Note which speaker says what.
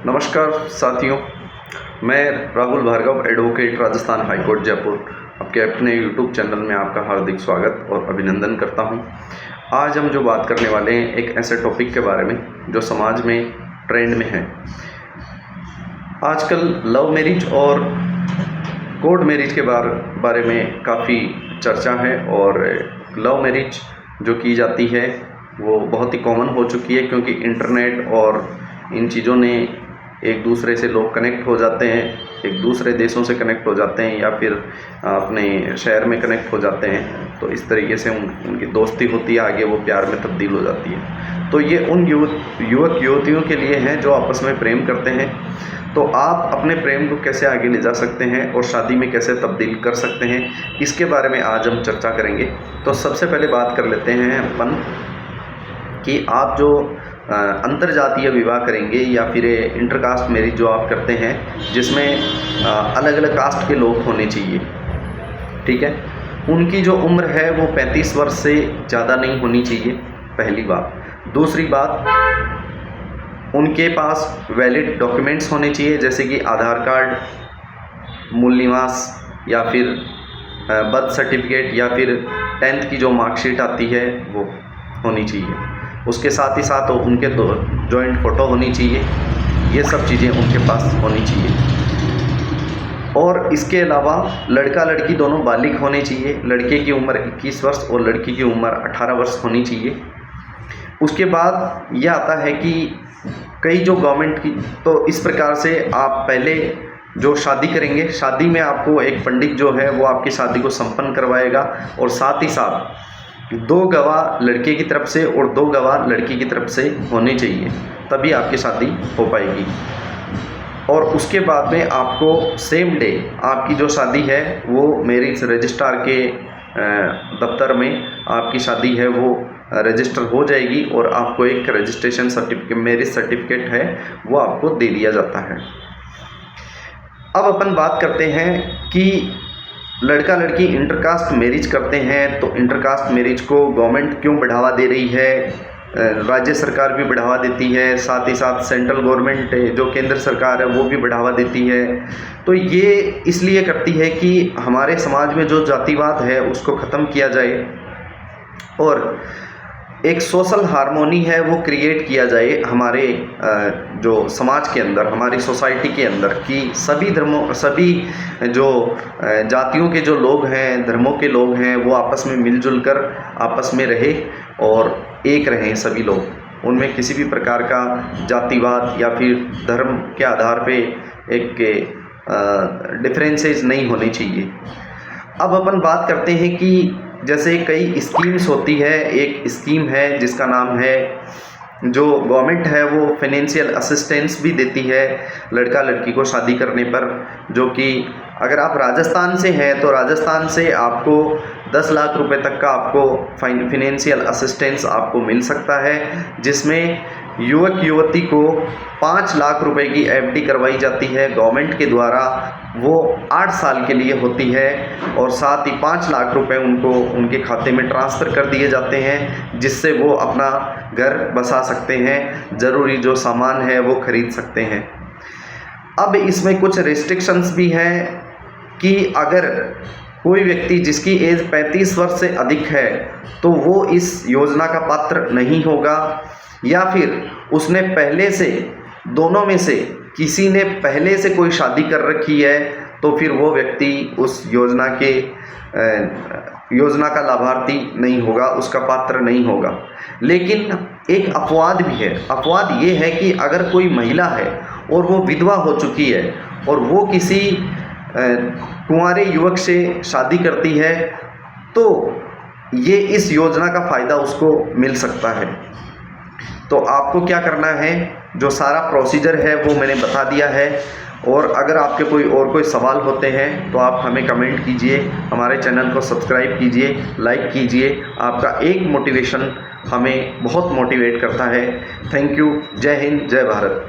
Speaker 1: नमस्कार साथियों, मैं राहुल भार्गव, एडवोकेट, राजस्थान हाईकोर्ट जयपुर, आपके अपने यूट्यूब चैनल में आपका हार्दिक स्वागत और अभिनंदन करता हूं। आज हम जो बात करने वाले हैं एक ऐसे टॉपिक के बारे में जो समाज में ट्रेंड में है। आजकल लव मैरिज और कोर्ट मैरिज के बारे में काफ़ी चर्चा है और लव मैरिज जो की जाती है वो बहुत ही कॉमन हो चुकी है, क्योंकि इंटरनेट और इन चीज़ों ने एक दूसरे से लोग कनेक्ट हो जाते हैं, एक दूसरे देशों से कनेक्ट हो जाते हैं या फिर अपने शहर में कनेक्ट हो जाते हैं। तो इस तरीके से उनकी दोस्ती होती है, आगे वो प्यार में तब्दील हो जाती है। तो ये उन युवक युवतियों के लिए हैं जो आपस में प्रेम करते हैं। तो आप अपने प्रेम को कैसे आगे ले जा सकते हैं और शादी में कैसे तब्दील कर सकते हैं, इसके बारे में आज हम चर्चा करेंगे। तो सबसे पहले बात कर लेते हैं अपन कि आप जो अंतर जातीय विवाह करेंगे या फिर इंटरकास्ट मैरिज जो आप करते हैं, जिसमें अलग अलग कास्ट के लोग होने चाहिए, ठीक है, उनकी जो उम्र है वो 35 वर्ष से ज़्यादा नहीं होनी चाहिए, पहली बात। दूसरी बात, उनके पास वैलिड डॉक्यूमेंट्स होने चाहिए, जैसे कि आधार कार्ड, मूल निवास या फिर बर्थ सर्टिफिकेट या फिर 10th की जो मार्कशीट आती है वो होनी चाहिए। उसके साथ ही साथ उनके दो जॉइंट फ़ोटो होनी चाहिए। ये सब चीज़ें उनके पास होनी चाहिए। और इसके अलावा लड़का लड़की दोनों बालिग होने चाहिए। लड़के की उम्र 21 वर्ष और लड़की की उम्र 18 वर्ष होनी चाहिए। उसके बाद यह आता है कि कई जो गवर्नमेंट की, तो इस प्रकार से आप पहले जो शादी करेंगे, शादी में आपको एक पंडित जो है वो आपकी शादी को संपन्न करवाएगा और साथ ही साथ 2 गवाह लड़के की तरफ से और 2 गवाह लड़की की तरफ से होने चाहिए, तभी आपकी शादी हो पाएगी। और उसके बाद में आपको सेम डे आपकी जो शादी है वो मैरिज रजिस्ट्रार के दफ्तर में आपकी शादी है वो रजिस्टर हो जाएगी और आपको एक रजिस्ट्रेशन सर्टिफिकेट, मैरिज सर्टिफिकेट है वो आपको दे दिया जाता है। अब अपन बात करते हैं कि लड़का लड़की इंटरकास्ट मैरिज करते हैं, तो इंटरकास्ट मैरिज को गवर्नमेंट क्यों बढ़ावा दे रही है? राज्य सरकार भी बढ़ावा देती है, साथ ही साथ सेंट्रल गवर्नमेंट जो केंद्र सरकार है वो भी बढ़ावा देती है। तो ये इसलिए करती है कि हमारे समाज में जो जातिवाद है उसको ख़त्म किया जाए और एक सोशल हार्मोनी है वो क्रिएट किया जाए हमारे जो समाज के अंदर, हमारी सोसाइटी के अंदर, कि सभी धर्मों, सभी जो जातियों के जो लोग हैं, धर्मों के लोग हैं, वो आपस में मिलजुल कर आपस में रहे और एक रहें सभी लोग। उनमें किसी भी प्रकार का जातिवाद या फिर धर्म के आधार पे एक डिफरेंसेस नहीं होने चाहिए। अब अपन बात करते हैं कि जैसे कई स्कीम्स होती है। एक स्कीम है जिसका नाम है, जो गवर्नमेंट है वो फाइनेंशियल असिस्टेंस भी देती है लड़का लड़की को शादी करने पर, जो कि अगर आप राजस्थान से हैं तो राजस्थान से आपको 10 लाख रुपए तक का आपको फाइनेंशियल असिस्टेंस आपको मिल सकता है, जिसमें युवक युवती को 5 लाख रुपए की एफडी करवाई जाती है गवर्नमेंट के द्वारा। वो 8 साल के लिए होती है और साथ ही 5 लाख रुपए उनको उनके खाते में ट्रांसफ़र कर दिए जाते हैं, जिससे वो अपना घर बसा सकते हैं, ज़रूरी जो सामान है वो खरीद सकते हैं। अब इसमें कुछ रिस्ट्रिक्शंस भी हैं कि अगर कोई व्यक्ति जिसकी एज 35 वर्ष से अधिक है तो वो इस योजना का पात्र नहीं होगा, या फिर उसने पहले से, दोनों में से किसी ने पहले से कोई शादी कर रखी है तो फिर वो व्यक्ति उस योजना का लाभार्थी नहीं होगा, उसका पात्र नहीं होगा। लेकिन एक अपवाद भी है। अपवाद ये है कि अगर कोई महिला है और वो विधवा हो चुकी है और वो किसी कुंवारे युवक से शादी करती है, तो ये इस योजना का फ़ायदा उसको मिल सकता है। तो आपको क्या करना है, जो सारा प्रोसीजर है वो मैंने बता दिया है। और अगर आपके कोई सवाल होते हैं तो आप हमें कमेंट कीजिए, हमारे चैनल को सब्सक्राइब कीजिए, लाइक कीजिए। आपका एक मोटिवेशन हमें बहुत मोटिवेट करता है। Thank you. जय हिंद, जय भारत।